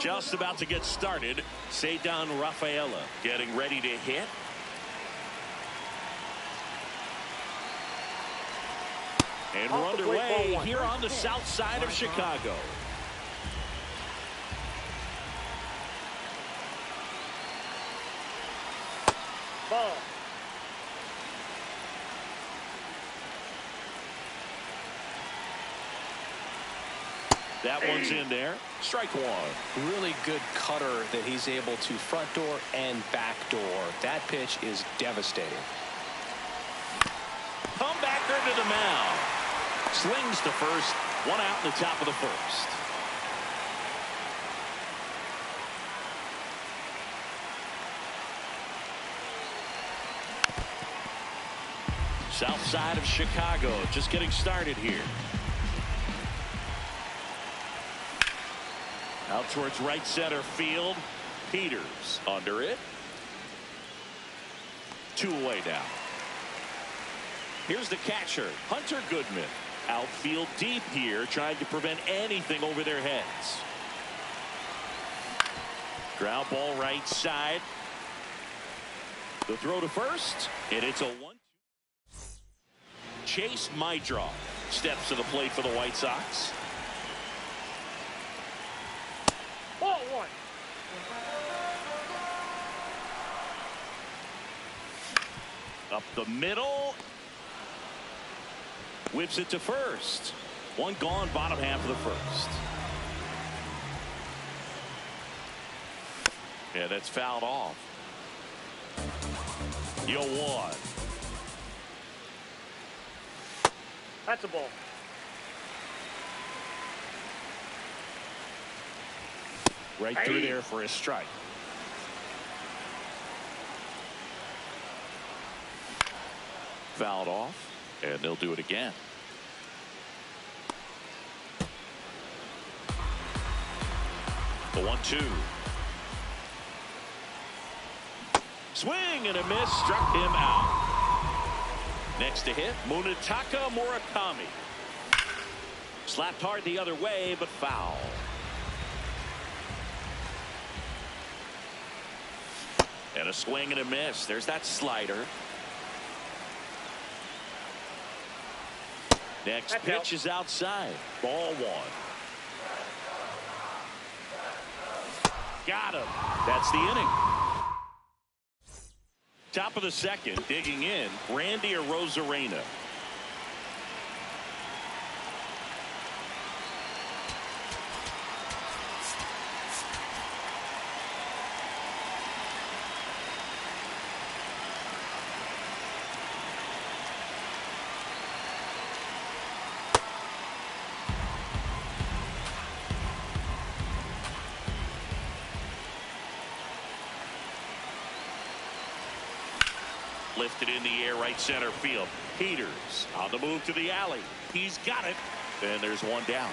Just about to get started. Cedar Rafaela getting ready to hit. And we're underway here on the south side of Chicago. Ball. That one's in there. Strike one. Really good cutter that he's able to front door and back door. That pitch is devastating. Comebacker to the mound. Slings to first. One out in the top of the first. South side of Chicago just getting started here. Out towards right center field. Peters under it. 2 away now. Here's the catcher, Hunter Goodman. Outfield deep here, trying to prevent anything over their heads. Ground ball right side. The throw to first, and it's a 1-2. Chase Maedroff steps to the plate for the White Sox. Ball one. Up the middle. Whips it to first. One gone, bottom half of the first. Yeah, that's fouled off. 0-1. That's a ball. Right through there for a strike. Fouled off, and they'll do it again. The 1-2. Swing and a miss, struck him out. Next to hit, Munetaka Murakami. Slapped hard the other way, but foul. And a swing and a miss. There's that slider. Next pitch is outside. Ball one. Got him. That's the inning. Top of the second, digging in, Randy Arozarena. Lifted in the air, right center field. Peters on the move to the alley. He's got it. And there's one down.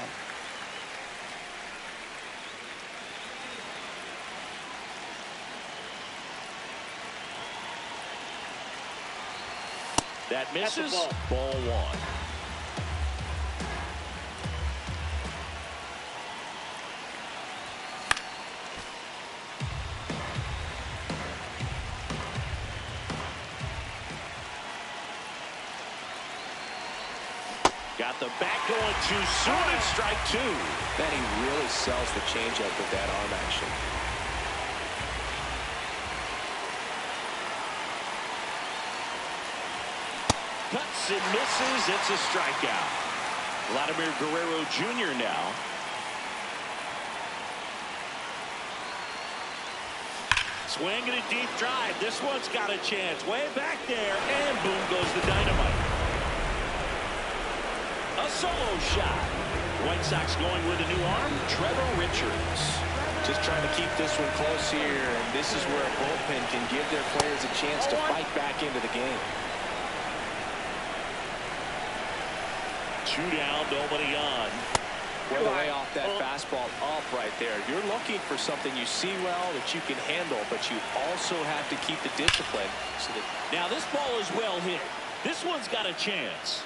That misses. Ball one. Got the back going too soon, and strike two. Then he really sells the changeup with that arm action. Cuts and misses. It's a strikeout. Vladimir Guerrero Jr. now. Swing and a deep drive. This one's got a chance. Way back there, and boom goes the dynamite. A solo shot. White Sox going with a new arm, Trevor Richards. Just trying to keep this one close here, and this is where a bullpen can give their players a chance to fight back into the game. 2 down, nobody on. Well, the way off that fastball up right there. You're looking for something you see well that you can handle, but you also have to keep the discipline. So that now this ball is well hit. This one's got a chance.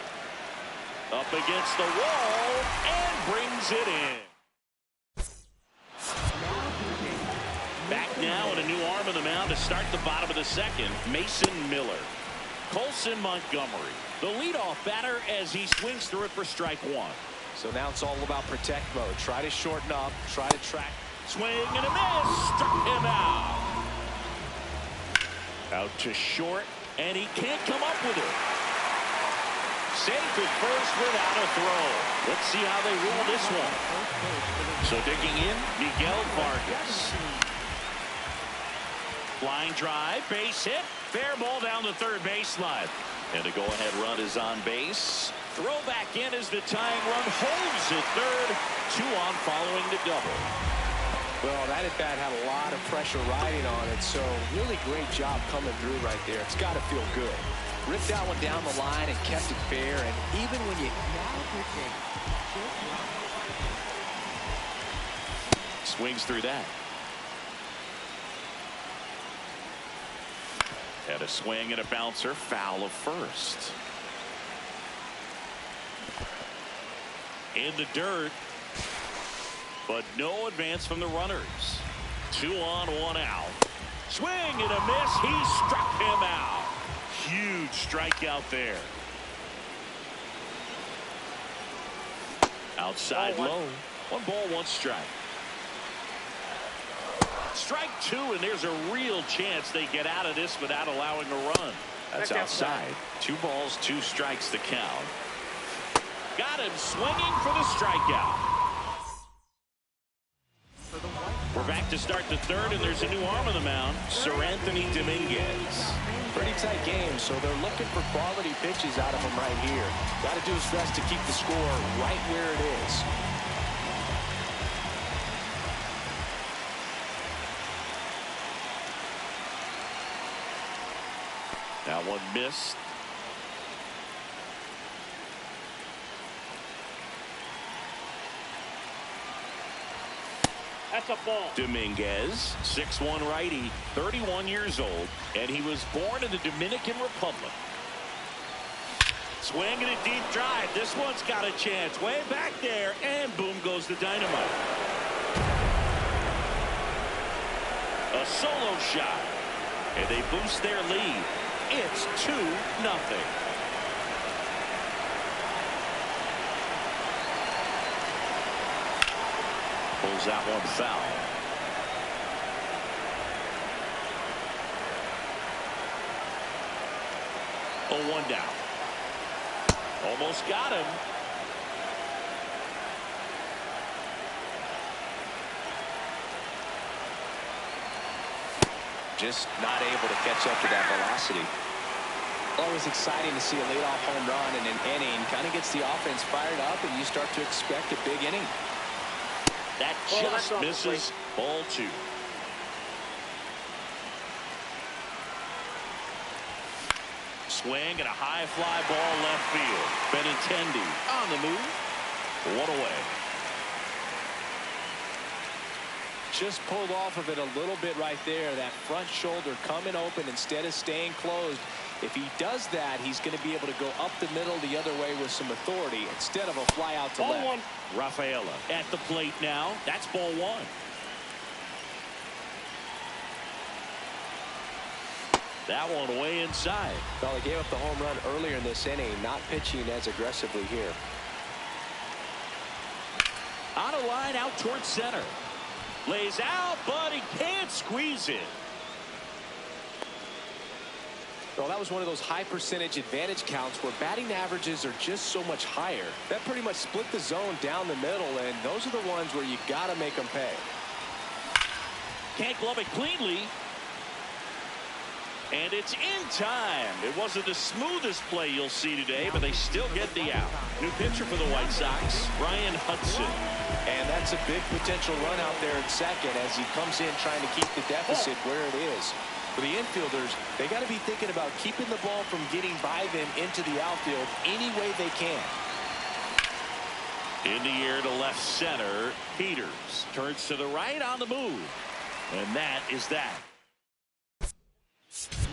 Up against the wall and brings it in. now and a new arm on the mound to start the bottom of the second. Mason Miller. Colson Montgomery, the leadoff batter, as he swings through it for strike one. So now it's all about protect mode. Try to shorten up, try to track. Swing and a miss. Struck him out. Out to short, and he can't come up with it. Safe at first without a throw. Let's see how they rule this one. So digging in, Miguel Vargas. Line drive, base hit, fair ball down the third baseline. And a go-ahead run is on base. Throw back in as the tying run holds at third. 2 on following the double. Well, that at bat had a lot of pressure riding on it, so really great job coming through right there. It's got to feel good. Ripped that one down the line and kept it fair, and even when you swings through that. Had a swing and a bouncer, foul of first. In the dirt, but no advance from the runners. 2 on, 1 out. Swing and a miss. He struck him out. Huge strikeout there. Outside low. 1 ball, 1 strike. Strike 2, and there's a real chance they get out of this without allowing a run. That's outside. 2 balls, 2 strikes the count. Got him swinging for the strikeout. We're back to start the third, and there's a new arm on the mound, Sir Anthony Dominguez. pretty tight game, so they're looking for quality pitches out of him right here. Got to do his best to keep the score right where it is. That one missed. That's a ball. Dominguez, 6'1" righty, 31 years old, and he was born in the Dominican Republic. Swinging a deep drive. This one's got a chance. Way back there, and boom goes the dynamite. A solo shot, and they boost their lead. It's 2-0. Pulls that one foul. Oh, 1 down. Almost got him. Just not able to catch up to that velocity. Always exciting to see a leadoff home run in an inning. Kind of gets the offense fired up, and you start to expect a big inning. That just misses. Ball 2. Swing and a high fly ball left field. Benintendi on the move. 1 away. Just pulled off of it a little bit right there. That front shoulder coming open instead of staying closed. If he does that, he's going to be able to go up the middle the other way with some authority instead of a fly out to left. Ball 1. Rafaela at the plate now. That's ball 1. That one way inside. Well, he gave up the home run earlier in this inning, not pitching as aggressively here. On a line out towards center. Lays out, but he can't squeeze it. Well, that was one of those high percentage advantage counts where batting averages are just so much higher. That pretty much split the zone down the middle, and those are the ones where you got to make them pay. Can't glove it cleanly. And it's in time. It wasn't the smoothest play you'll see today, but they still get the out. New pitcher for the White Sox, Ryan Hudson. And that's a big potential run out there in second as he comes in trying to keep the deficit where it is. For the infielders, they got to be thinking about keeping the ball from getting by them into the outfield any way they can. In the air to left center. Peters turns to the right on the move. And that is that.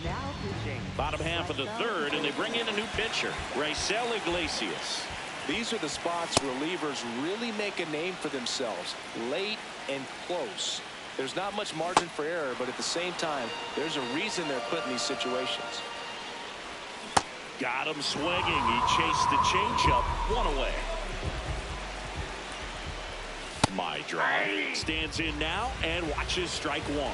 Now pitching. Bottom half of the third, and they bring in a new pitcher, Raisel Iglesias. These are the spots relievers really make a name for themselves, late and close. There's not much margin for error, but at the same time, there's a reason they're put in these situations. Got him swinging. He chased the changeup. One away. My drive. Stands in now and watches strike one.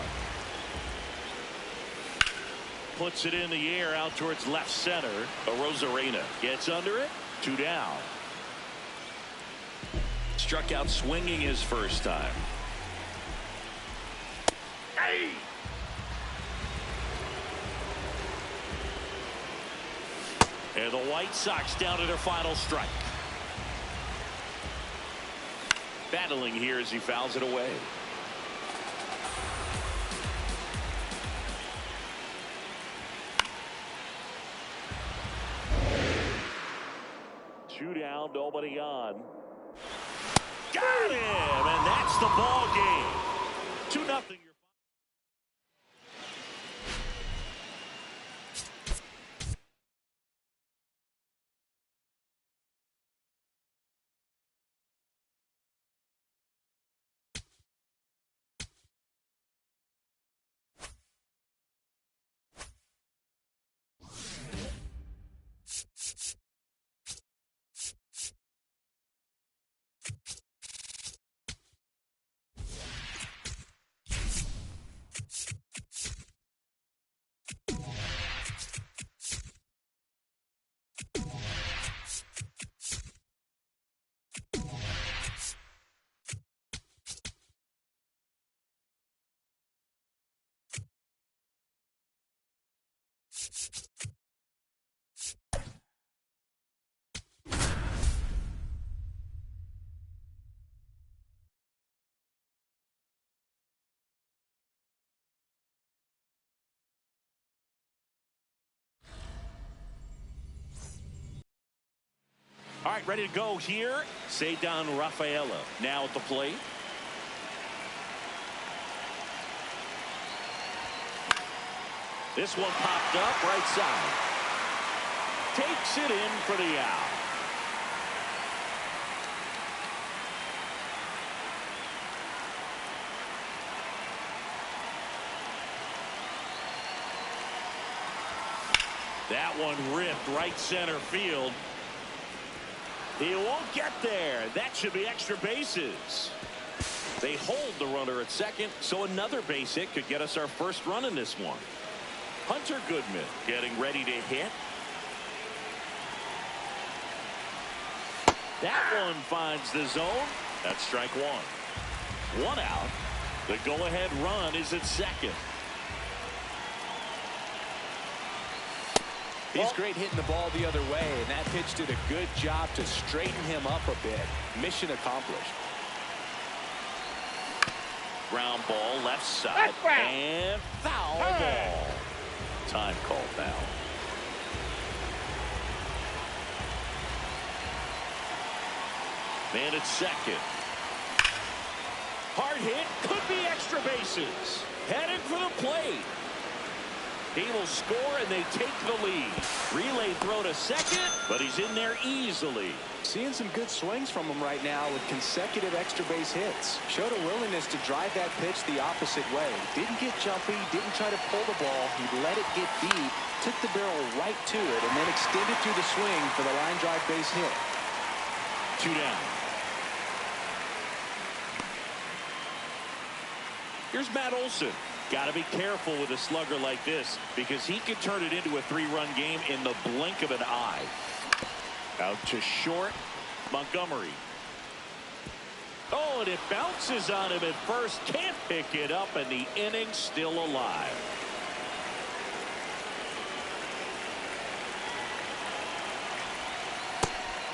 Puts it in the air out towards left center. Arozarena gets under it. 2 down. Struck out swinging his first time. Hey! And the White Sox down to their final strike. Battling here as he fouls it away. Two down, nobody on. Got him, and that's the ball game. 2-0. All right, ready to go here. Cedar Rafaela now at the plate. This one popped up right side. Takes it in for the out. That one ripped right center field. He won't get there. That should be extra bases. They hold the runner at second, so another base hit could get us our first run in this one. Hunter Goodman getting ready to hit. That one finds the zone. That's strike one. 1 out. The go-ahead run is at second. He's great hitting the ball the other way, and that pitch did a good job to straighten him up a bit. Mission accomplished. Ground ball left side and foul ball. Time called now. Man at second. Hard hit, could be extra bases. Headed for the plate. He will score, and they take the lead. Relay throw to second, but he's in there easily. Seeing some good swings from him right now with consecutive extra base hits. Showed a willingness to drive that pitch the opposite way. Didn't get jumpy, didn't try to pull the ball. He let it get deep, took the barrel right to it, and then extended through the swing for the line drive base hit. 2 down. Here's Matt Olson. Got to be careful with a slugger like this because he could turn it into a 3-run game in the blink of an eye. Out to short. Montgomery. Oh, and it bounces on him at first. Can't pick it up, and the inning's still alive.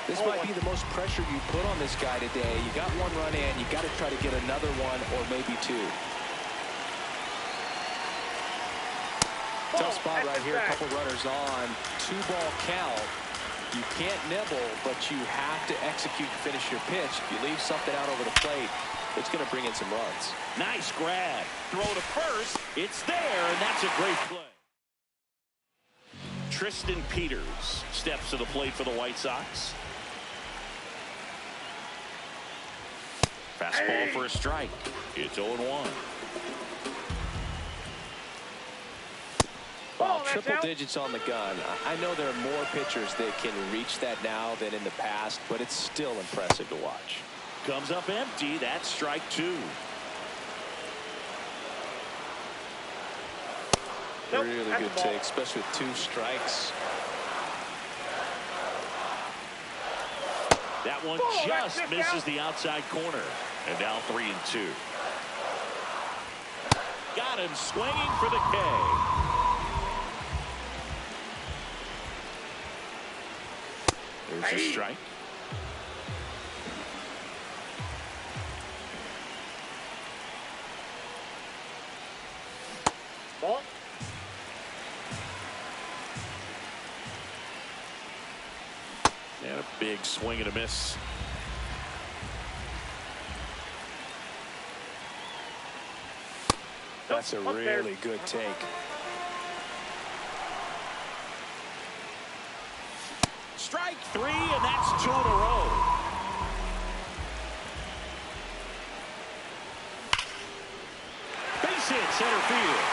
This might be the most pressure you put on this guy today. You got 1 run in. You got to try to get another one or maybe 2. Tough spot right here. A couple runners on. 2-ball count. You can't nibble, but you have to execute and finish your pitch. If you leave something out over the plate, it's going to bring in some runs. Nice grab. Throw to first. It's there, and that's a great play. Tristan Peters steps to the plate for the White Sox. Fastball for a strike. It's 0-1. Well, triple digits on the gun. I know there are more pitchers that can reach that now than in the past, but it's still impressive to watch. Comes up empty. That's strike 2. Nope, really good take, especially with 2 strikes. That one just misses the outside corner. And now 3-2. Got him swinging for the K. There's a strike. Ball. And a big swing and a miss. That's a really good take. Strike 3, and that's 2 in a row. Base hit center field.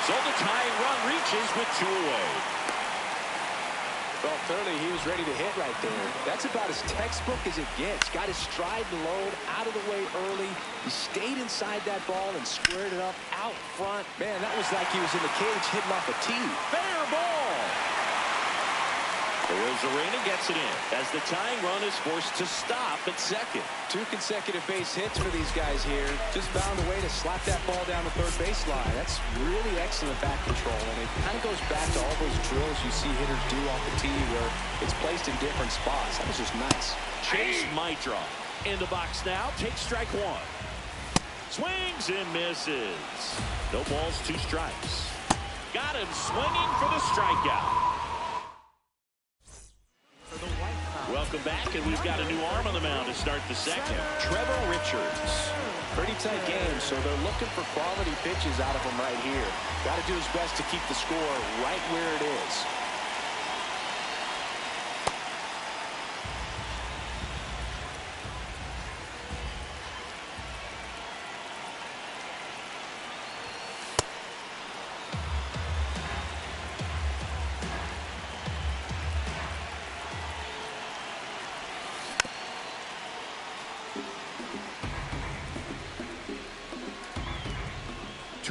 So the tying run reaches with 2 away. Well, clearly he was ready to hit right there. That's about as textbook as it gets. Got his stride and load out of the way early. He stayed inside that ball and squared it up out front. Man, that was like he was in the cage hitting off a tee. Fair ball. Arozarena gets it in as the tying run is forced to stop at second. 2 consecutive base hits for these guys here. Just found a way to slap that ball down the third baseline. That's really excellent bat control, and it kind of goes back to all those drills you see hitters do off the tee where it's placed in different spots. That was just nice. Chase Mitra in the box now. Takes strike 1. Swings and misses. No balls, 2 strikes. Got him swinging for the strikeout. Welcome back, and we've got a new arm on the mound to start the second. Trevor Richards. Pretty tight game, so they're looking for quality pitches out of him right here. Got to do his best to keep the score right where it is.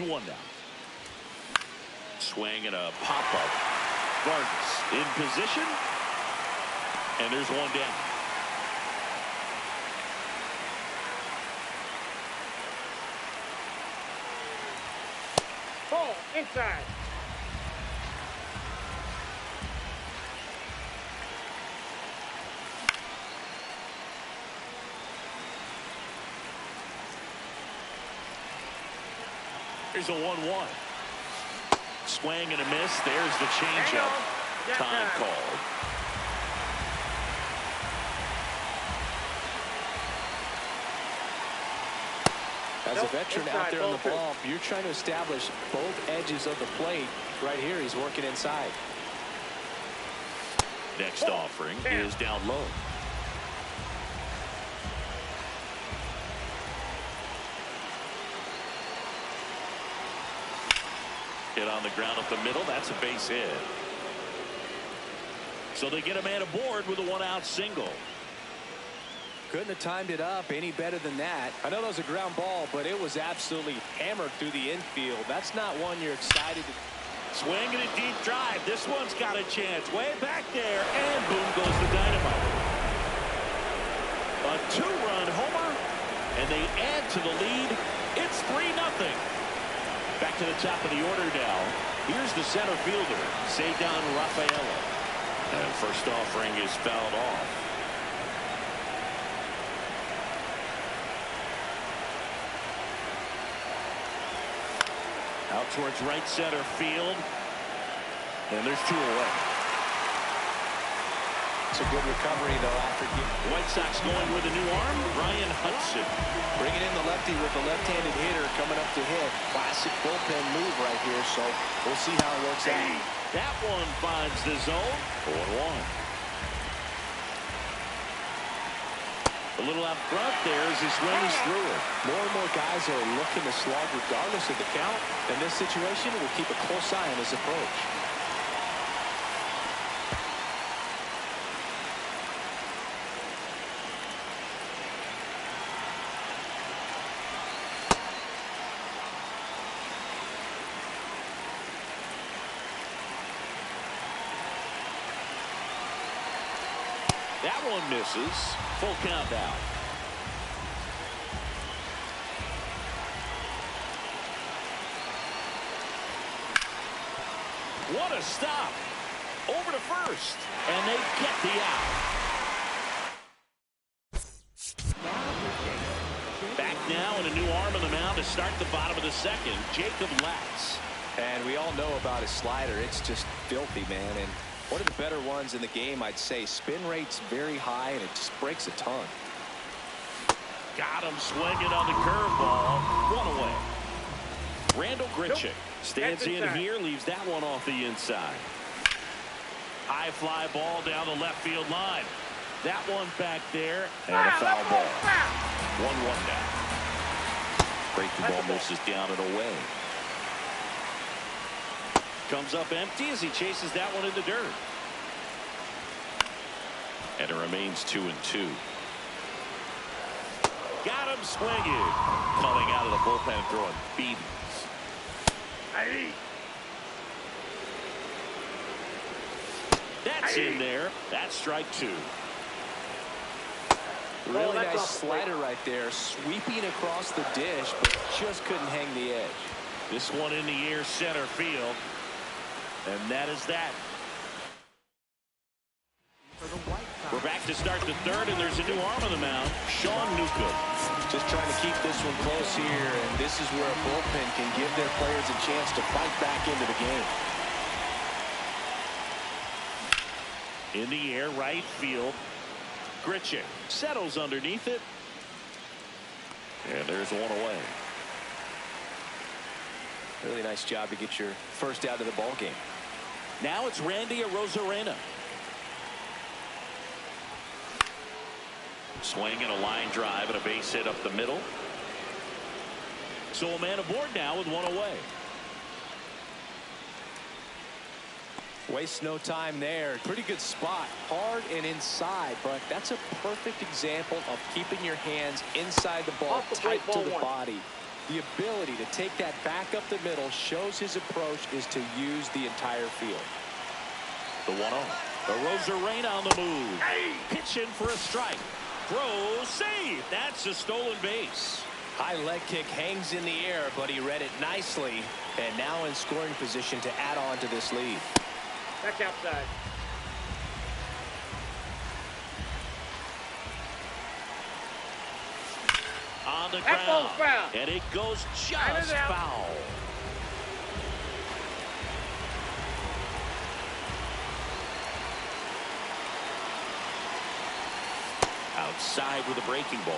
One down. Swing and a pop-up. Vargas in position. And there's 1 down. Ball inside. Here's a 1-1. Swing and a miss. There's the changeup. Time called. As a veteran out there on the ball, you're trying to establish both edges of the plate. Right here, he's working inside. Next offering is down low. Hit on the ground up the middle. That's a base hit. So they get a man aboard with a 1-out single. Couldn't have timed it up any better than that. I know that was a ground ball, but it was absolutely hammered through the infield. That's not one you're excited to. Swing and a deep drive. This one's got a chance. Way back there. And boom goes the dynamite. A 2-run homer. And they add to the lead. It's 3-0. Back to the top of the order now. Here's the center fielder, Cedar Rafaela. And first offering is fouled off. Out towards right center field. And there's 2 away. It's a good recovery, though, after White Sox going with a new arm, Ryan Hudson. Bringing in the lefty with the left-handed hitter coming up to hit. Classic bullpen move right here, so we'll see how it works out. That one finds the zone. 4-1. A little out front there as he swings through it. More and more guys are looking to slug regardless of the count. In this situation, we'll keep a close eye on his approach. That one misses. Full count now. What a stop. Over to first. And they get the out. Back now and a new arm on the mound to start the bottom of the second. Jacob Latz. And we all know about his slider. It's just filthy, man. And one of the better ones in the game, I'd say. Spin rate's very high, and it just breaks a ton. Got him swinging on the curveball. One away. Randall Grichuk stands in here, leaves that one off the inside. High fly ball down the left field line. That one back there, and a foul ball. 1-1 now. Breaking ball misses down and away. Comes up empty as he chases that one in the dirt. And it remains 2-2. Got him swinging. Coming out of the bullpen throwing beatings. That's in there. That's strike 2. Really nice slider right there. Sweeping across the dish, but just couldn't hang the edge. This one in the air center field. And that is that. We're back to start the third, and there's a new arm on the mound, Sean Newcomb. Just trying to keep this one close here, and this is where a bullpen can give their players a chance to fight back into the game. In the air, right field. Grichuk settles underneath it. And there's one away. Really nice job to get your first out of the ball game. Now it's Randy Arozarena. Swing and a line drive and a base hit up the middle. So a man aboard now with one away. Waste no time there. Pretty good spot. Hard and inside, but that's a perfect example of keeping your hands inside the ball, tight to the body. The ability to take that back up the middle shows his approach is to use the entire field. The 1-0. Arozarena on the move. Pitching for a strike. Throw, save. That's a stolen base. High leg kick hangs in the air, but he read it nicely, and now in scoring position to add on to this lead. That's outside. On the ground, foul. and it goes just foul. Outside with a breaking ball.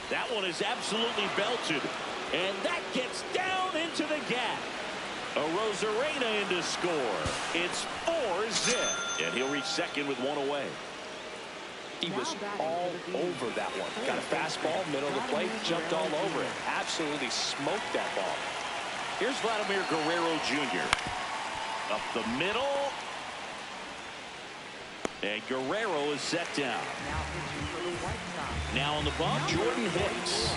That one is absolutely belted, and that gets down into the gap. Arozarena in to score. It's 4-zip, and he'll reach second with one away. He was all over that one. Got a fastball, middle of the plate, jumped all over it. Absolutely smoked that ball. Here's Vladimir Guerrero Jr. Up the middle. And Guerrero is set down. Now on the bump, Jordan Hicks.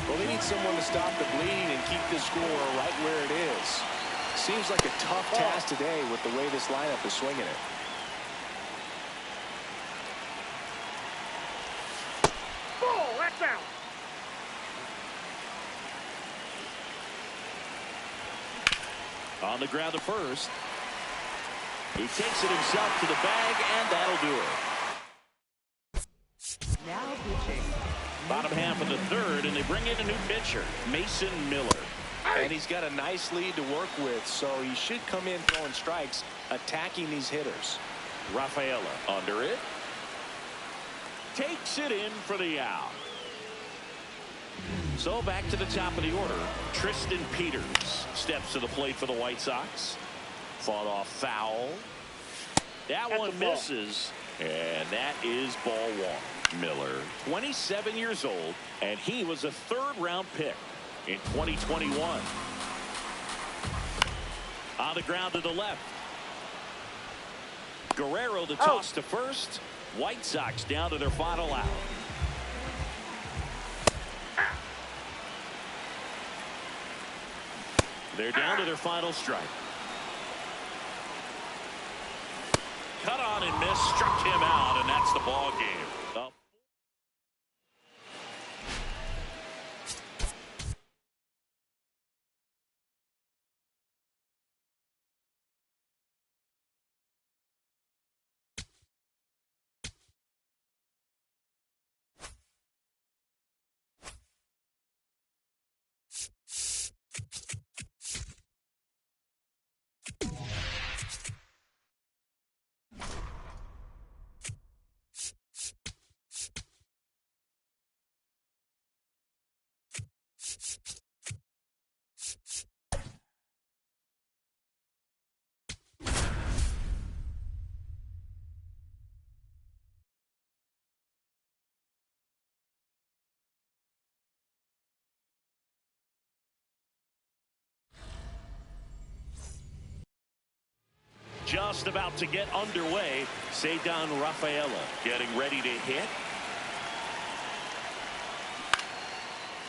Well, they need someone to stop the bleeding and keep the score right where it is. Seems like a tough task today with the way this lineup is swinging it. Ball, that's out. On the ground to first. He takes it himself to the bag, and that'll do it. Now pitching. Bottom half of the third, and they bring in a new pitcher, Mason Miller. And he's got a nice lead to work with, so he should come in throwing strikes, attacking these hitters. Rafaela under it. Takes it in for the out. So back to the top of the order. Tristan Peters steps to the plate for the White Sox. Fought off foul. That That's one a ball. misses, and that is ball one. Miller, 27 years old, and he was a third-round pick in 2021. On the ground to the left. Guerrero the toss to first. White Sox down to their final out. They're down to their final strike. Cut on and miss, struck him out, and that's the ball game. Up. Just about to get underway. Cedar Rafaela getting ready to hit.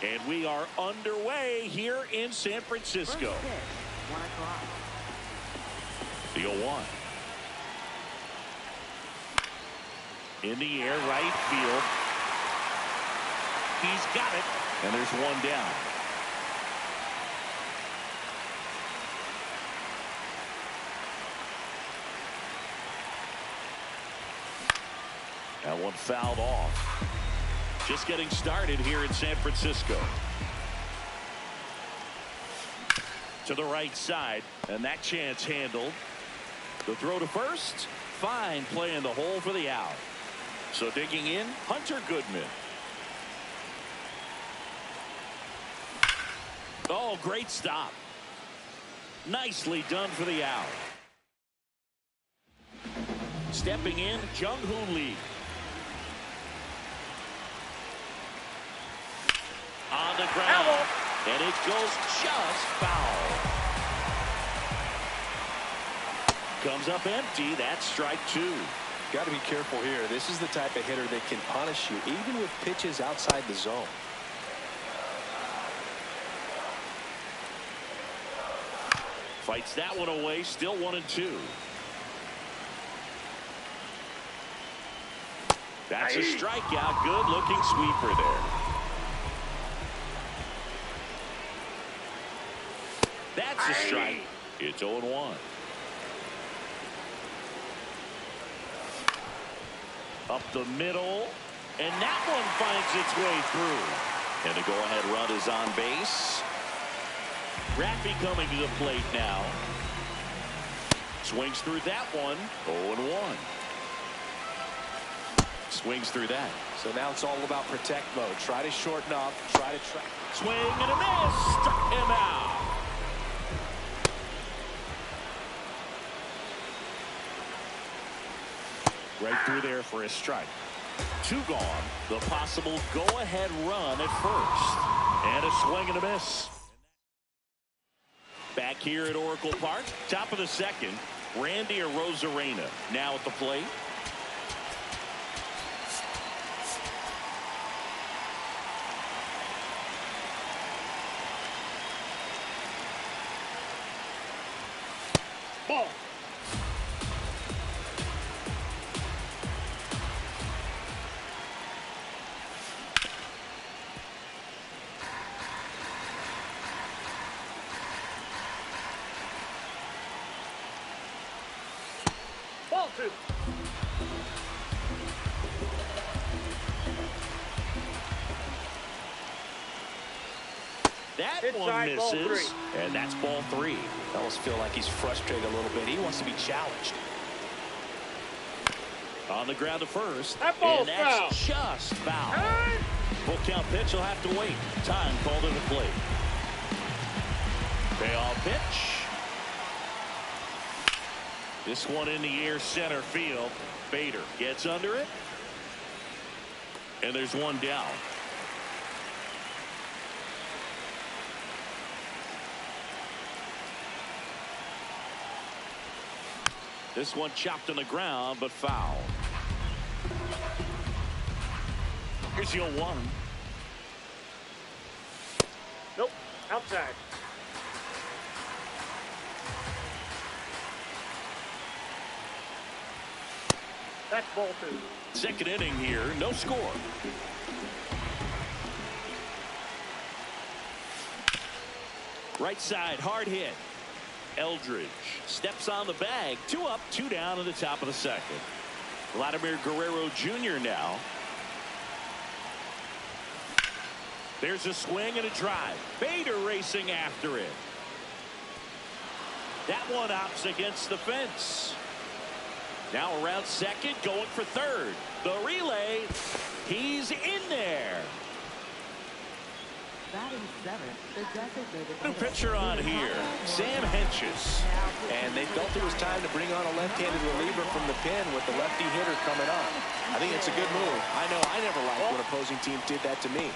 And we are underway here in San Francisco. 1 o'clock. The 0-1. In the air, right field. He's got it. And there's one down. That one fouled off. Just getting started here in San Francisco. To the right side, and that chance handled. The throw to first. Fine play in the hole for the out. So digging in, Hunter Goodman. Oh, great stop. Nicely done for the out. Stepping in, Jung-Hoo Lee. On the ground, and it goes just foul. Comes up empty. That's strike two. Got to be careful here. This is the type of hitter that can punish you even with pitches outside the zone. Fights that one away. Still 1-2. That's a strikeout. Good looking sweeper there. That's a strike. It's 0-1. Up the middle, and that one finds its way through. And the go-ahead run is on base. Raffy coming to the plate now. Swings through that one. 0-1. Swings through that. So now it's all about protect mode. Try to shorten up. Try to swing and a miss. Struck him out. Right through there for a strike. Two gone. The possible go-ahead run at first. And a swing and a miss. Back here at Oracle Park. Top of the second. Randy Arozarena now at the plate. Ball. Ball two. That Inside, one ball misses, three. and that's ball three. I almost feel like he's frustrated a little bit. He wants to be challenged. On the ground to first. That ball's and that's foul. just foul. Hey. Full count pitch will have to wait. Time called to the plate. Payoff pitch. This one in the air, center field. Bader gets under it. And there's one down. This one chopped on the ground, but foul. Here's your 1. Nope. Outside. That's ball 2. Second inning here, no score. Right side, hard hit. Eldridge steps on the bag. 2 up, 2 down in the top of the second. Vladimir Guerrero Jr. now. There's a swing and a drive. Bader racing after it. That one opts against the fence. Now around second, going for third. The relay, he's in there. Batting 7th, the designated New pitcher on here, Sam Hentges. And they felt it was time to bring on a left-handed reliever from the pen with the lefty hitter coming up. I think it's a good move. I know I never liked when opposing teams did that to me.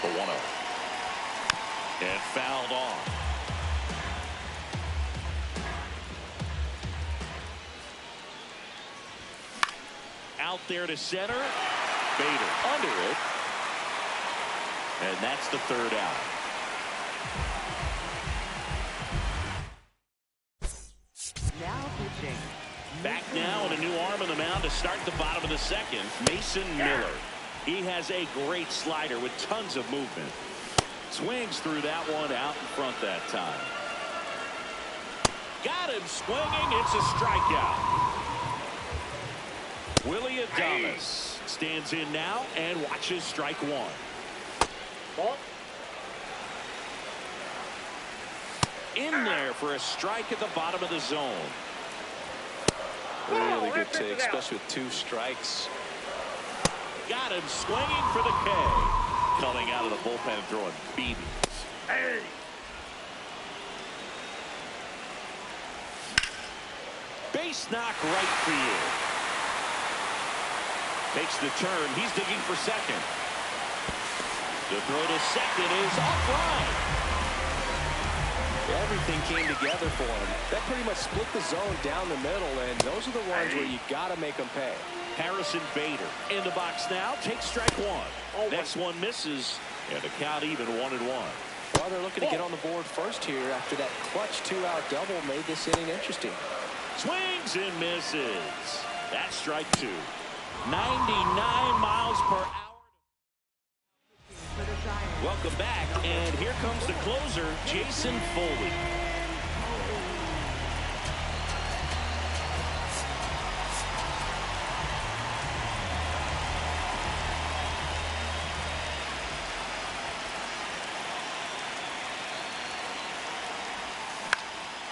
The 1-0. And fouled off. Out there to center. Bader under it. And that's the 3rd out. Now pitching. Back now and a new arm on the mound to start the bottom of the second. Mason Miller. He has a great slider with tons of movement. Swings through that one out in front that time. Got him swinging. It's a strikeout. Willie Adames stands in now and watches strike 1. Ball. In there for a strike at the bottom of the zone. Really good take, especially with 2 strikes. Got him swinging for the K. Coming out of the bullpen throwing BBs. Hey. Base knock right field. Makes the turn. He's digging for second. The throw to second is offline. Everything came together for him. That pretty much split the zone down the middle, and those are the ones where you got to make them pay. Harrison Bader in the box now. Takes strike 1. Next one misses, and the count even 1-1. Well, they're looking to get on the board first here after that clutch 2-out double made this inning interesting. Swings and misses. That's strike 2. 99 miles per hour. Welcome back, and here comes the closer, Jason Foley.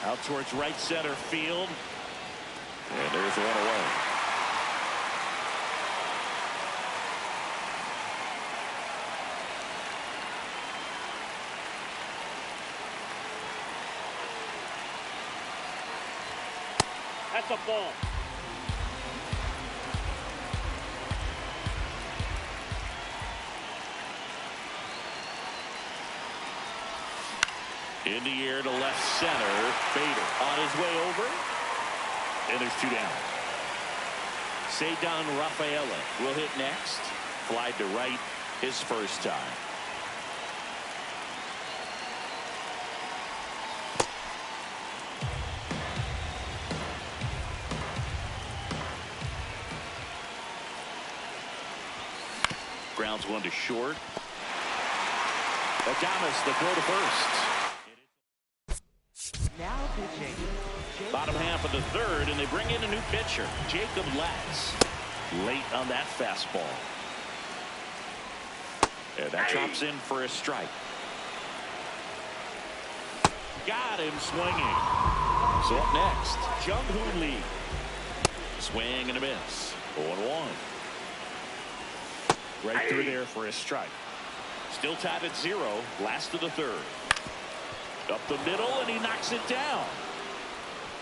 Out towards right center field. And there's one away. That's a ball. In the air to left center. Bader on his way over. And there's 2 down. Ceddanne Rafaela will hit next. Fly to right his first time. Grounds one to short. Adames the throw to first. Now pitching. Bottom half of the 3rd, and they bring in a new pitcher, Jacob Latz. Late on that fastball. And that drops in for a strike. Got him swinging. So up next, Jung-Hoon Lee. Swing and a miss. 0-1. Right through there for a strike. Still tied at 0. Last of the third. Up the middle, and he knocks it down.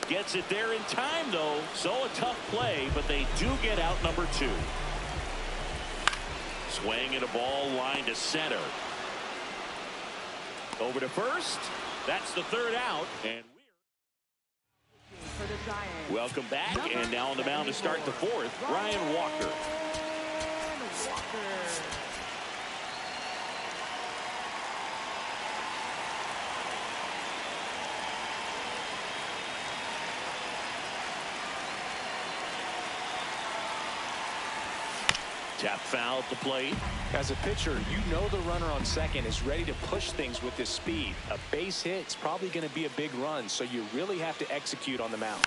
Gets it there in time, though. So a tough play, but they do get out number 2. Swing and a ball line to center. Over to first. That's the third out. And For the Giants. welcome back. And now on the mound to start the fourth, Ryan Walker. Tap foul at the plate. As a pitcher, you know the runner on second is ready to push things with his speed. A base hit is probably going to be a big run, so you really have to execute on the mound.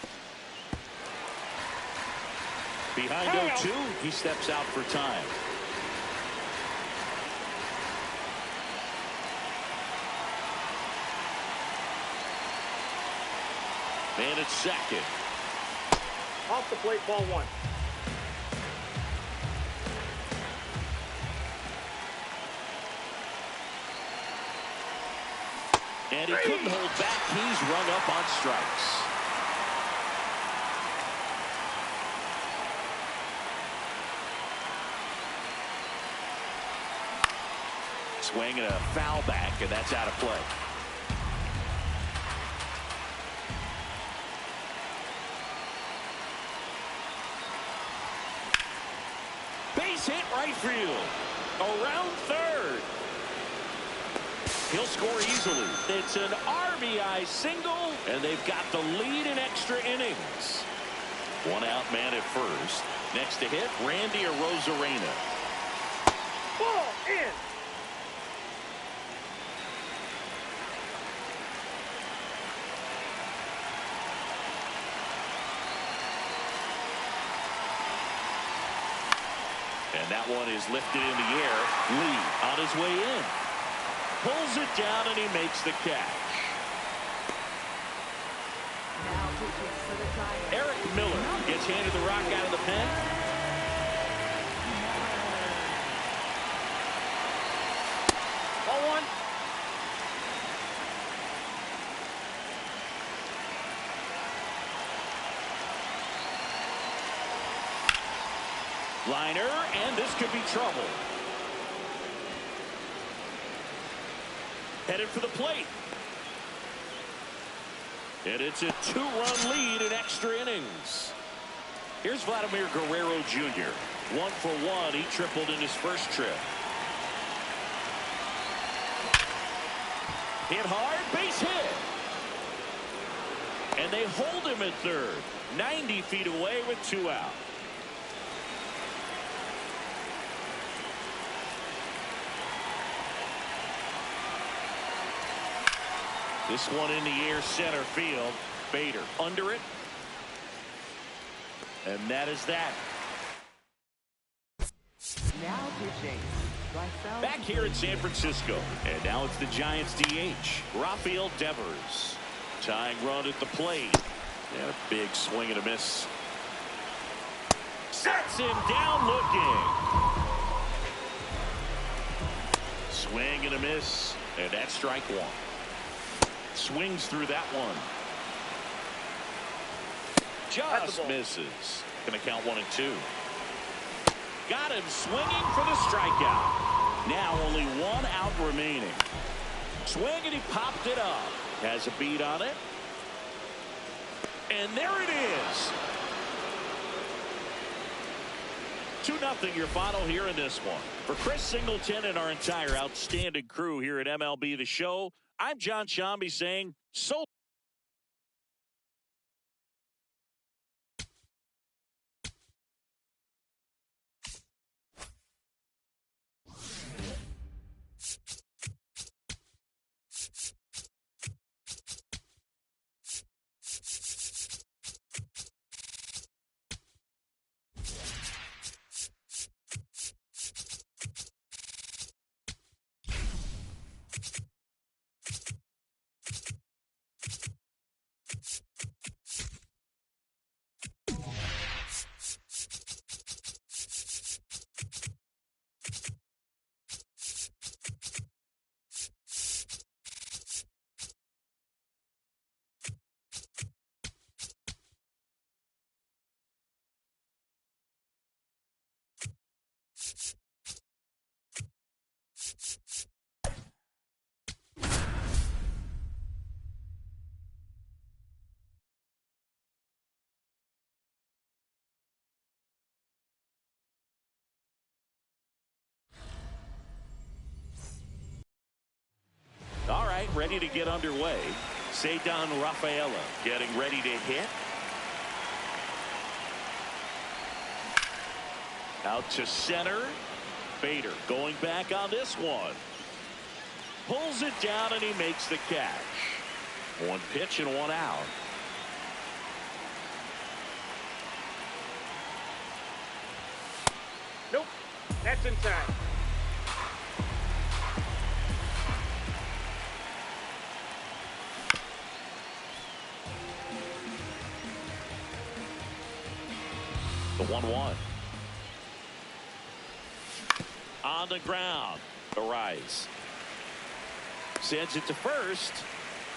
Behind 0-2, he steps out for time. Man at second. Off the plate, ball 1. And he couldn't hold back. He's rung up on strikes. Swing and a foul back, and that's out of play. Base hit right field. Around third. He'll score easily. It's an RBI single, and they've got the lead in extra innings. One out man at first. Next to hit, Randy Arozarena. Ball in. And that one is lifted in the air. Lee on his way in. Pulls it down, and he makes the catch. Now pitching for the Giants. Eric Miller gets handed the rock out of the pen. Ball 1. Liner, and this could be trouble. Headed for the plate. And it's a 2-run lead in extra innings. Here's Vladimir Guerrero Jr. 1 for 1. He tripled in his first trip. Hit hard, base hit. And they hold him at third. 90 feet away with 2 out. This one in the air, center field. Bader under it. And that is that. Now pitching. Rafael Back here in San Francisco. And now it's the Giants DH, Rafael Devers. Tying run at the plate. And a big swing and a miss. Sets him down looking. Swing and a miss. And that's strike 1. Swings through that one. Just misses. Gonna count 1 and 2. Got him swinging for the strikeout. Now only 1 out remaining. Swing, and he popped it up. Has a beat on it. And there it is. 2-0 your final here in this one. For Chris Singleton and our entire outstanding crew here at MLB The Show, I'm John Shambi saying so All right, ready to get underway. Cedar Rafaela getting ready to hit. Out to center. Bader going back on this one. Pulls it down and he makes the catch. One pitch and one out. Nope. That's inside. The 1-1. On the ground. Arise. Sends it to first.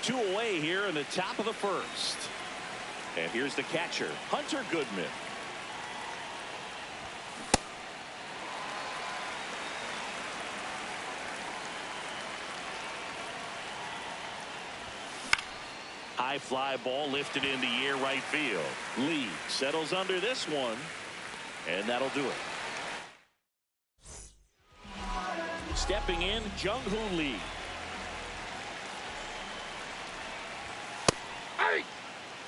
2 away here in the top of the first. And here's the catcher, Hunter Goodman. High fly ball lifted in the air right field. Lee settles under this one. And that'll do it. Stepping in, Jung-Hoo Lee. Hey!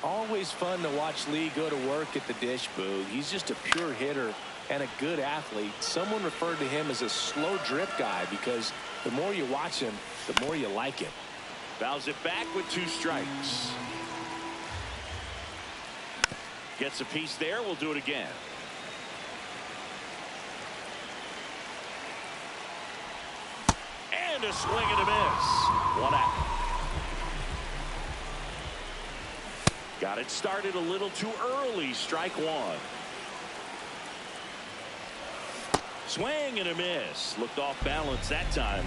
Always fun to watch Lee go to work at the dish, Boog. He's just a pure hitter and a good athlete. Someone referred to him as a slow drip guy because the more you watch him, the more you like him. Fouls it back with 2 strikes. Gets a piece there. We'll do it again. And a swing and a miss. 1 out. Got it started a little too early. Strike 1. Swing and a miss. Looked off balance that time.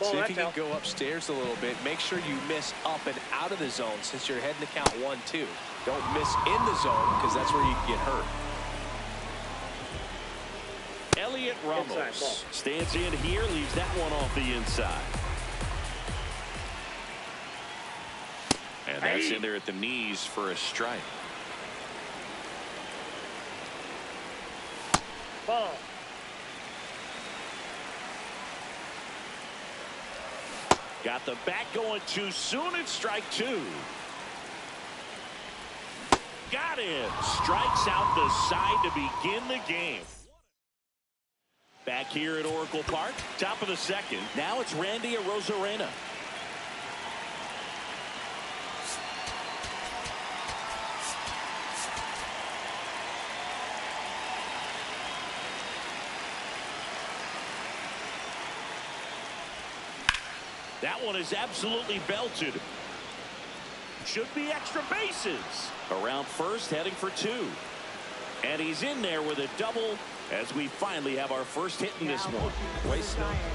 See if you can go upstairs a little bit. Make sure you miss up and out of the zone since you're heading to count 1-2. Don't miss in the zone because that's where you can get hurt. Elliot Ramos stands in here, leaves that one off the inside. And that's in there at the knees for a strike. Ball. Got the bat going too soon. It's strike 2. Got him. Strikes out the side to begin the game. Back here at Oracle Park, top of the second. Now it's Randy Arozarena. That one is absolutely belted. Should be extra bases. Around first, heading for 2. And he's in there with a double as we finally have our first hit in this one.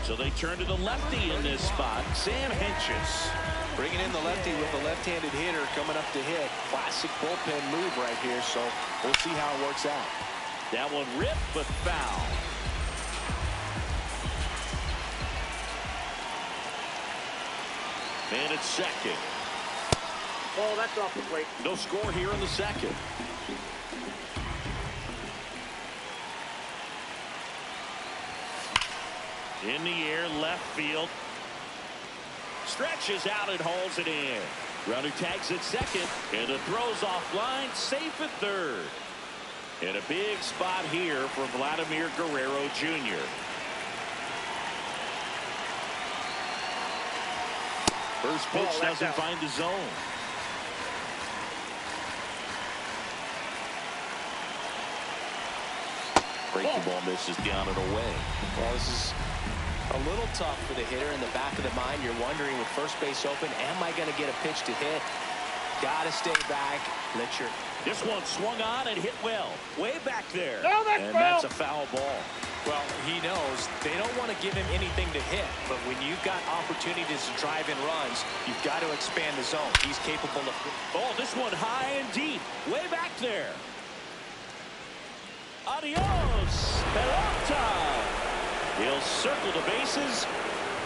So they turn to the lefty in this spot, Sam Hentges. Bringing in the lefty with a left-handed hitter coming up to hit. Classic bullpen move right here, so we'll see how it works out. That one ripped, but foul. Man at second. Ball, that's off the plate. No score here in the second. In the air, left field. Stretches out and hauls it in. Runner tags at second, and the throw's offline, safe at third. And a big spot here for Vladimir Guerrero Jr. First pitch doesn't find the zone. Breaking ball misses down and away. Well, this is a little tough for the hitter. In the back of the mind, you're wondering with first base open, am I going to get a pitch to hit? Gotta stay back. Let your... This one swung on and hit well. Way back there. No, that's and foul. That's a foul ball. Well, he knows they don't want to give him anything to hit, but when you've got opportunities to drive in runs, you've got to expand the zone. He's capable of... Oh, this one high and deep. Way back there. Adios, Peralta. He'll circle the bases,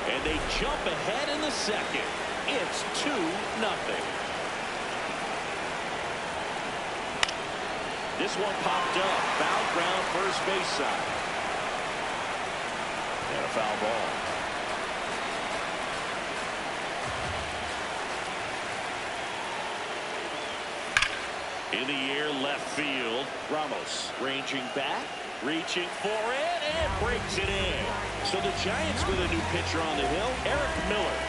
and they jump ahead in the second. It's 2-0. This one popped up. Foul ground first base side. And a foul ball. In the air, left field. Ramos ranging back, reaching for it, and breaks it in. So the Giants with a new pitcher on the hill, Eric Miller.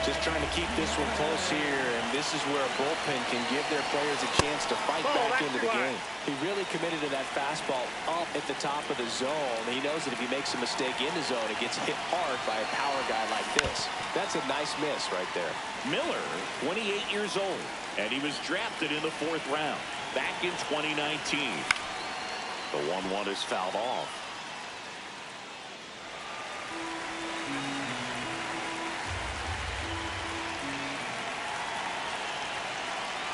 Just trying to keep this one close here, and this is where a bullpen can give their players a chance to fight back into the game. He really committed to that fastball up at the top of the zone. He knows that if he makes a mistake in the zone, it gets hit hard by a power guy like this. That's a nice miss right there. Miller, 28 years old, and he was drafted in the 4th round back in 2019. The 1-1 is fouled off.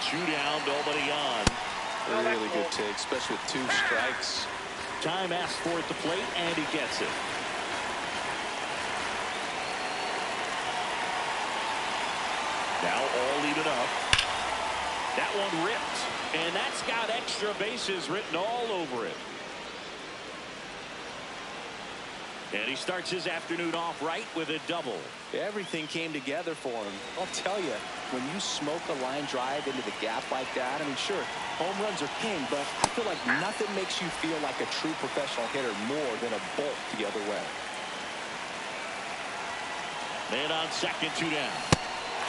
Two down, nobody on. Really good take, especially with 2 strikes. Time asked for at the plate, and he gets it. Now all even up. That one ripped, and that's got extra bases written all over it. And he starts his afternoon off right with a double. Everything came together for him. I'll tell you, when you smoke a line drive into the gap like that, I mean, sure, home runs are king, but I feel like nothing makes you feel like a true professional hitter more than a bolt the other way. Man on second, 2 down.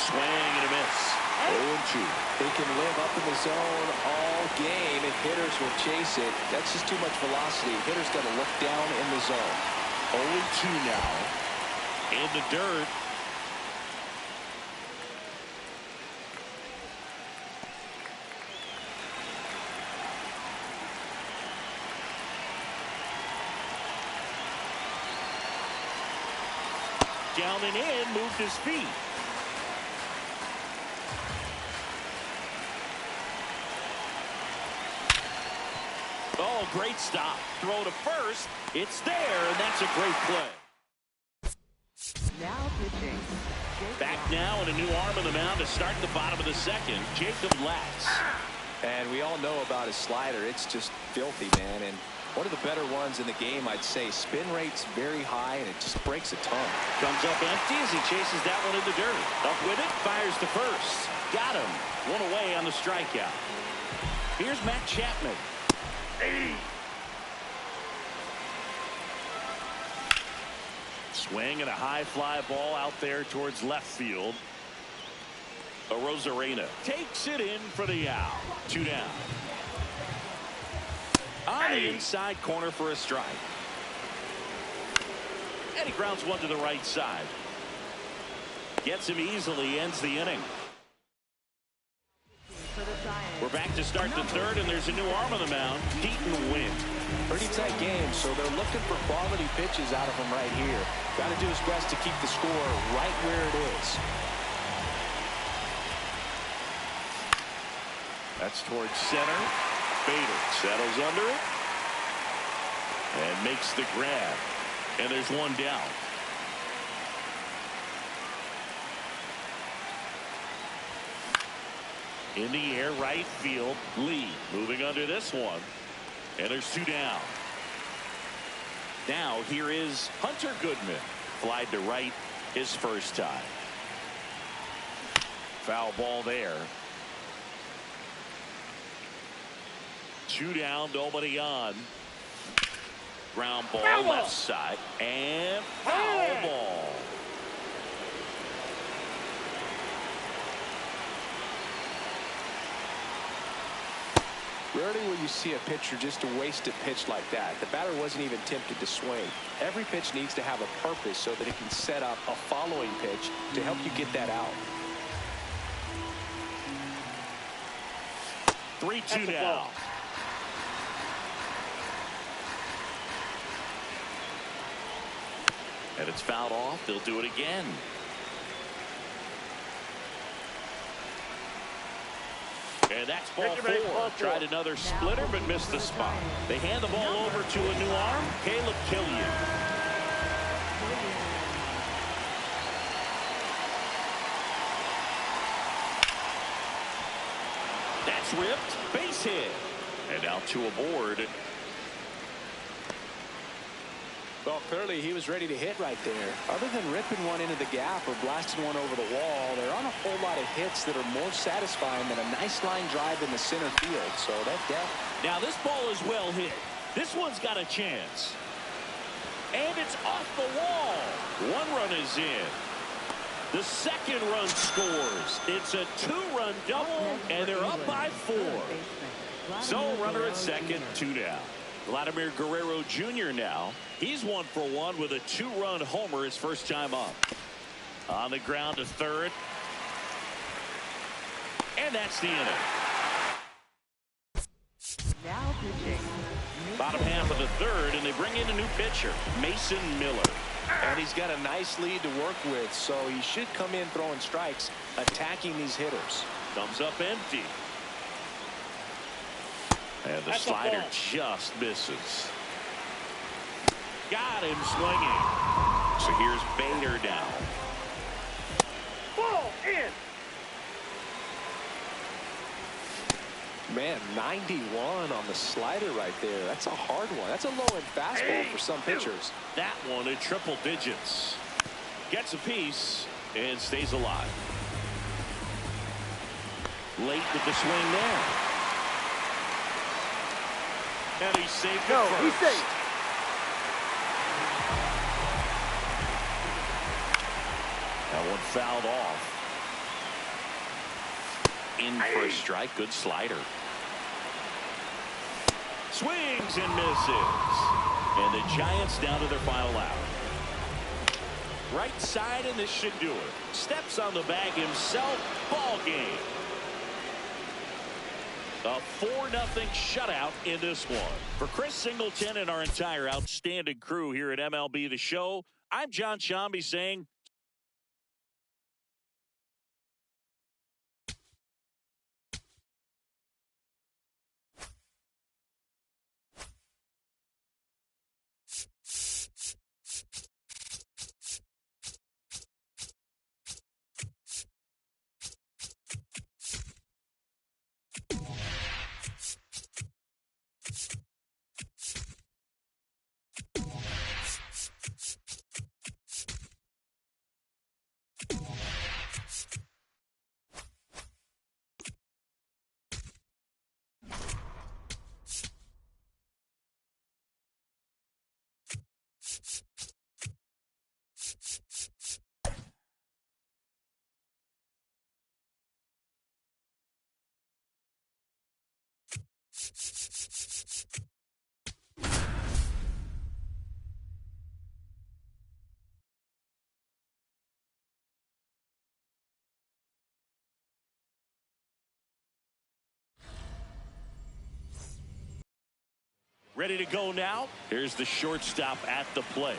Swing and a miss. 0-2. They can live up in the zone all game, and hitters will chase it. That's just too much velocity. Hitters got to look down in the zone. 0-2 now. In the dirt. Down and in, moved his feet. Oh, great stop. Throw to first. It's there, and that's a great play. Now pitching. Back now and a new arm on the mound to start the bottom of the second. Jacob Latz. And we all know about his slider. It's just filthy, man. And one of the better ones in the game, I'd say. Spin rate's very high, and it just breaks a ton. Comes up empty as he chases that one in the dirt. Up with it, fires to first. Got him. One away on the strikeout. Here's Matt Chapman. Swing and a high fly ball out there towards left field. Arozarena takes it in for the out. 2 down. On the inside corner for a strike. And he grounds one to the right side. Gets him easily, ends the inning. We're back to start the third, and there's a new arm on the mound. Deaton Wynn. Pretty tight game, so they're looking for quality pitches out of him right here. Got to do his best to keep the score right where it is. That's towards center. Bader settles under it and makes the grab. And there's one down. In the air, right field. Lee moving under this one. And there's 2 down. Now here is Hunter Goodman. Flied to right his first time. Foul ball there. 2 down, nobody on. Ground ball left side. And foul ball. Rarely will you see a pitcher just waste a pitch like that. The batter wasn't even tempted to swing. Every pitch needs to have a purpose so that it can set up a following pitch to help you get that out. 3-2 now. And it's fouled off. They'll do it again. And that's ball 4. Tried another splitter, but missed the spot. They hand the ball over to a new arm, Caleb Killian. That's ripped. Base hit. And now two aboard. Well, clearly he was ready to hit right there. Other than ripping one into the gap or blasting one over the wall, there aren't a whole lot of hits that are more satisfying than a nice line drive in the center field. So that now this ball is well hit. This one's got a chance. And it's off the wall. One run is in. The second run scores. It's a two-run double, and they're up by 4. So runner at second, 2 down. Vladimir Guerrero Jr. now. He's 1 for 1 with a 2-run homer his first time up. On the ground to third. And that's the inning. Now pitching. Bottom half of the third, and they bring in a new pitcher, Mason Miller. And he's got a nice lead to work with, so he should come in throwing strikes, attacking these hitters. Comes up empty. And the slider just misses. Got him swinging. So here's Bader down. Ball in. Man, 91 on the slider right there. That's a hard one. That's a low-end fastball for some pitchers. That one in triple digits. Gets a piece and stays alive. Late with the swing there. And he's safe at first. He's safe. That one fouled off. In for a strike. Good slider. Swings and misses. And the Giants down to their final out. Right side, and this should do it. Steps on the bag himself. Ball game. A 4-0 shutout in this one. For Chris Singleton and our entire outstanding crew here at MLB The Show, I'm John Shambi saying ready to go now. Here's the shortstop at the plate.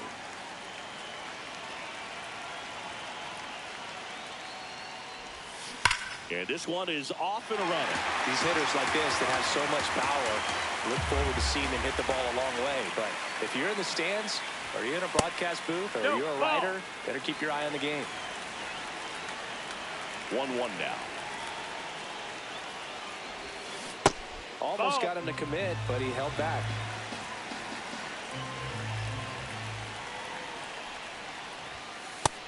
And this one is off and running. These hitters like this that have so much power, look forward to seeing them hit the ball a long way. But if you're in the stands, or you're in a broadcast booth, or you're a writer, better keep your eye on the game. 1-1 now. Almost got him to commit, but he held back.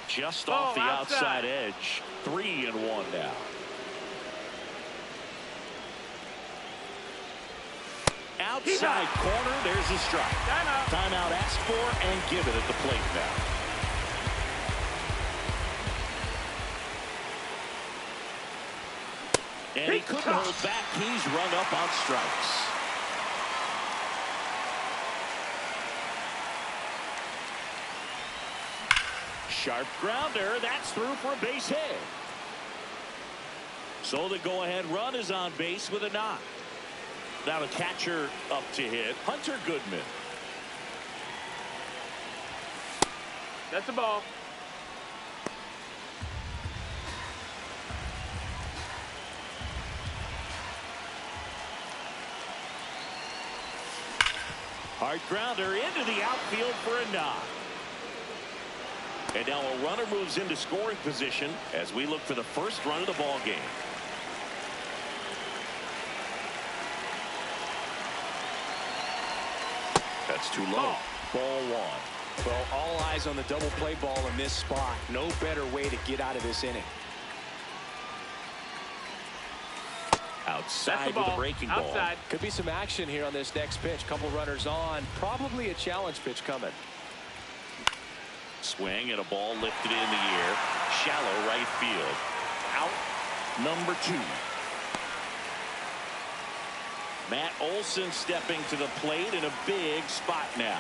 Just off the outside edge. 3-1 now. Outside corner, there's a strike. Timeout. Timeout asked for and given at the plate now. And he couldn't hold back. He's run up on strikes. Sharp grounder. That's through for a base hit. So the go-ahead run is on base with a knock. Now the catcher up to hit, Hunter Goodman. That's the ball. Hard grounder into the outfield for a knock. And now a runner moves into scoring position as we look for the first run of the ball game. That's too low. Ball one. Well, all eyes on the double play ball in this spot. No better way to get out of this inning. Outside with a breaking ball. Could be some action here on this next pitch. Couple runners on. Probably a challenge pitch coming. Swing and a ball lifted in the air. Shallow right field. Out number 2. Matt Olson stepping to the plate in a big spot now.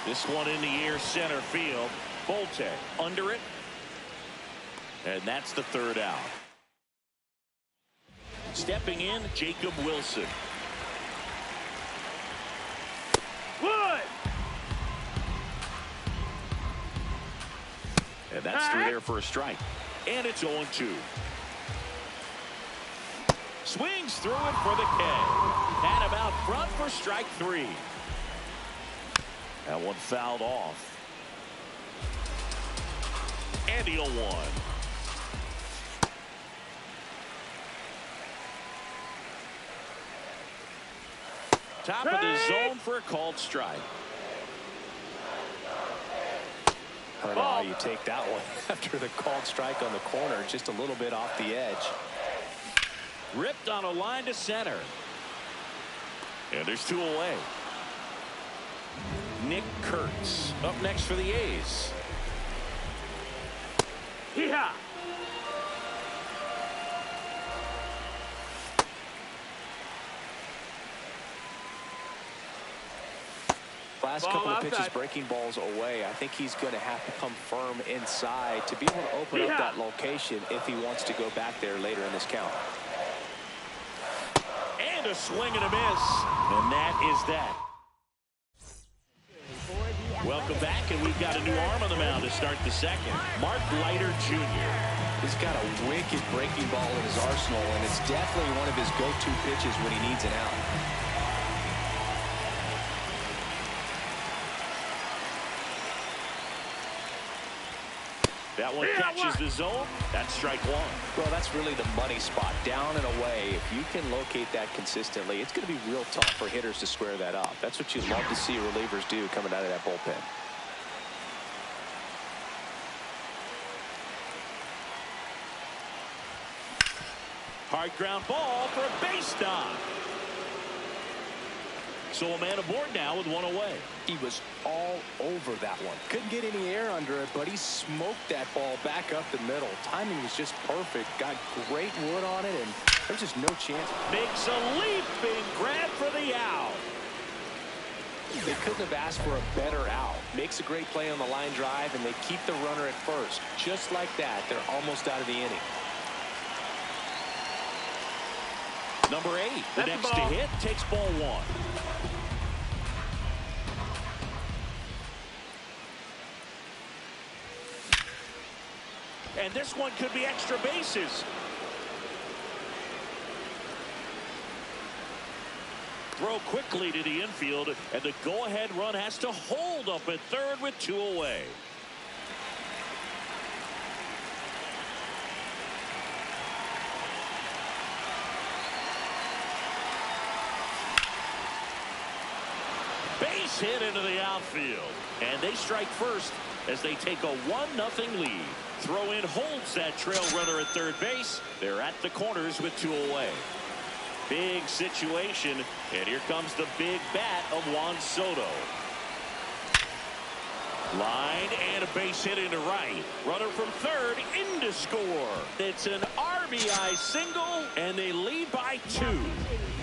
This one in the air center field. Bolte under it. And that's the 3rd out. Stepping in, Jacob Wilson. Wood! And that's through there for a strike. And it's 0-2. Swings through it for the K. Had him out front for strike 3. That one fouled off. And the 0-1. Top of the zone for a called strike. I don't know how you take that one after the called strike on the corner, just a little bit off the edge. Ripped on a line to center. And there's 2 away. Nick Kurtz up next for the A's. Yeah. Last couple of pitches breaking balls away. I think he's going to have to come firm inside to be able to open up that location if he wants to go back there later in this count. And a swing and a miss. And that is that. Welcome back, and we've got a new arm on the mound to start the second. Mark Leiter Jr. He's got a wicked breaking ball in his arsenal, and it's definitely one of his go-to pitches when he needs an out. That one catches the zone. That's strike 1. Well, that's really the money spot, down and away. If you can locate that consistently, it's going to be real tough for hitters to square that up. That's what you love to see relievers do coming out of that bullpen. Hard ground ball for a base knock. So a man aboard now with 1 away. He was all over that one. Couldn't get any air under it, but he smoked that ball back up the middle. Timing was just perfect. Got great wood on it, and there's just no chance. Makes a leaping grab for the out. They couldn't have asked for a better out. Makes a great play on the line drive, and they keep the runner at first. Just like that, they're almost out of the inning. Number 8, the next to hit, takes ball 1. And this one could be extra bases. Throw quickly to the infield, and the go-ahead run has to hold up at third with 2 away. Base hit into the outfield, and they strike first as they take a 1-0 lead. Throw in holds that trail runner at third base. They're at the corners with 2 away. Big situation, and here comes the big bat of Juan Soto. Line and a base hit into right. Runner from third in to score. It's an RBI single, and they lead by 2.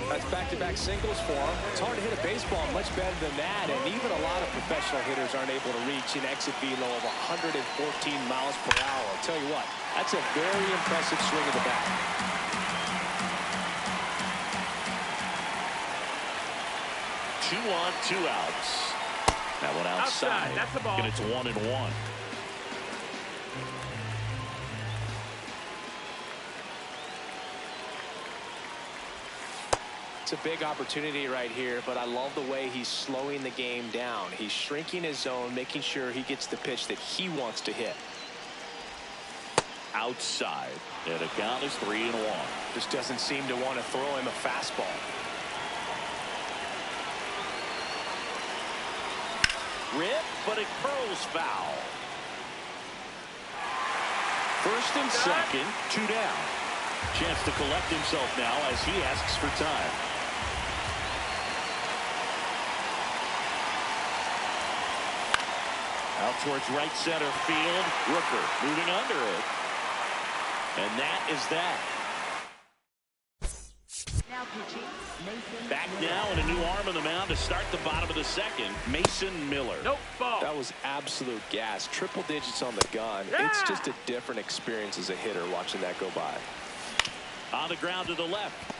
That's back-to-back singles for him. It's hard to hit a baseball much better than that, and even a lot of professional hitters aren't able to reach an exit velo of 114 miles per hour. I'll tell you what, that's a very impressive swing of the bat. Two on, 2 outs. That one outside. That's the ball. And it's 1-1. It's a big opportunity right here, but I love the way he's slowing the game down. He's shrinking his zone, making sure he gets the pitch that he wants to hit. outside. And the count is 3-1. Just doesn't seem to want to throw him a fastball. Rip, but it curls foul. First and second, 2 down. Chance to collect himself now as he asks for time. Out towards right center field. Rooker moving under it. And that is that. Now pitching, Mason Back Miller. now and a new arm on the mound to start the bottom of the second. Mason Miller. Nope, ball. That was absolute gas. Triple digits on the gun. It's just a different experience as a hitter watching that go by. On the ground to the left.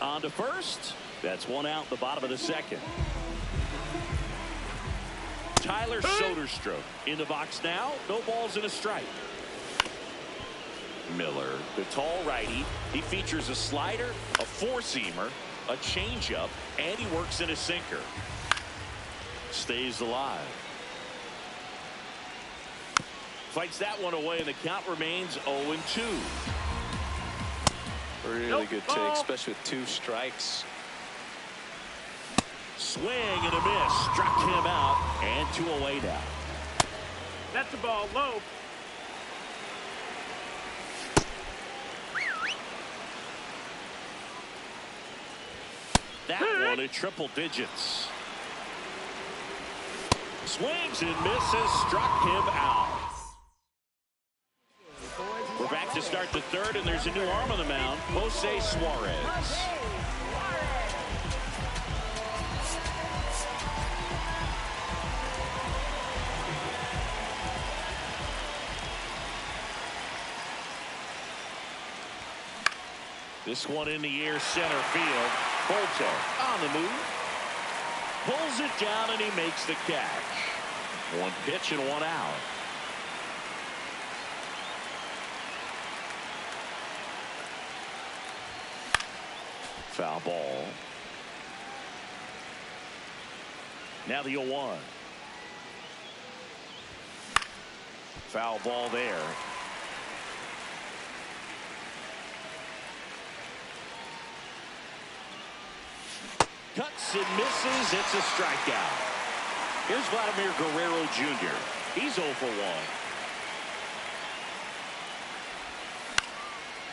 On to first. That's one out, the bottom of the second. Tyler Soderstrom in the box now. No balls and a strike. Miller, the tall righty. He features a slider, a four-seamer, a changeup, and he works in a sinker. Stays alive. Fights that one away, and the count remains 0-2. Really good take, especially with 2 strikes. Swing and a miss. Struck him out, and 2 away now. That's the ball low. That one at triple digits. Swings and misses. Struck him out. We're back to start the third, and there's a new arm on the mound. Jose Suarez. This one in the air, center field. Bolto on the move. Pulls it down, and he makes the catch. 1 pitch and 1 out. Foul ball. Now the 0-1. Foul ball there. Cuts and misses. It's a strikeout. Here's Vladimir Guerrero Jr. He's 0 for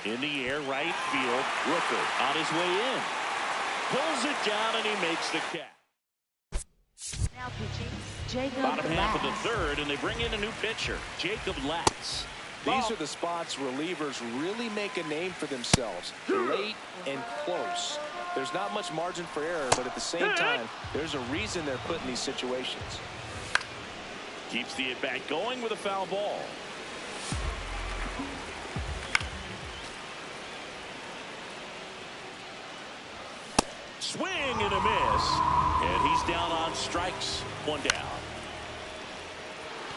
1. In the air, right field. Rooker on his way in. Pulls it down, and he makes the catch. Now pitching, Jacob Bottom half of the Latz. third, and they bring in a new pitcher, Jacob Latz. These are the spots relievers really make a name for themselves. Late and close. There's not much margin for error, but at the same time, there's a reason they're put in these situations. Keeps the at-bat going with a foul ball. Swing and a miss. And he's down on strikes. 1 down.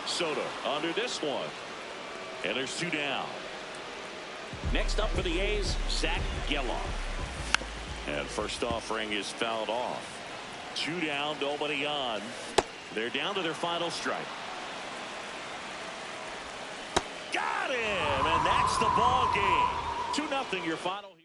Soto under this one. And there's 2 down. Next up for the A's, Zach Geloff. And first offering is fouled off. 2 down, nobody on. They're down to their final strike. Got him! And that's the ball game. 2-0 your final.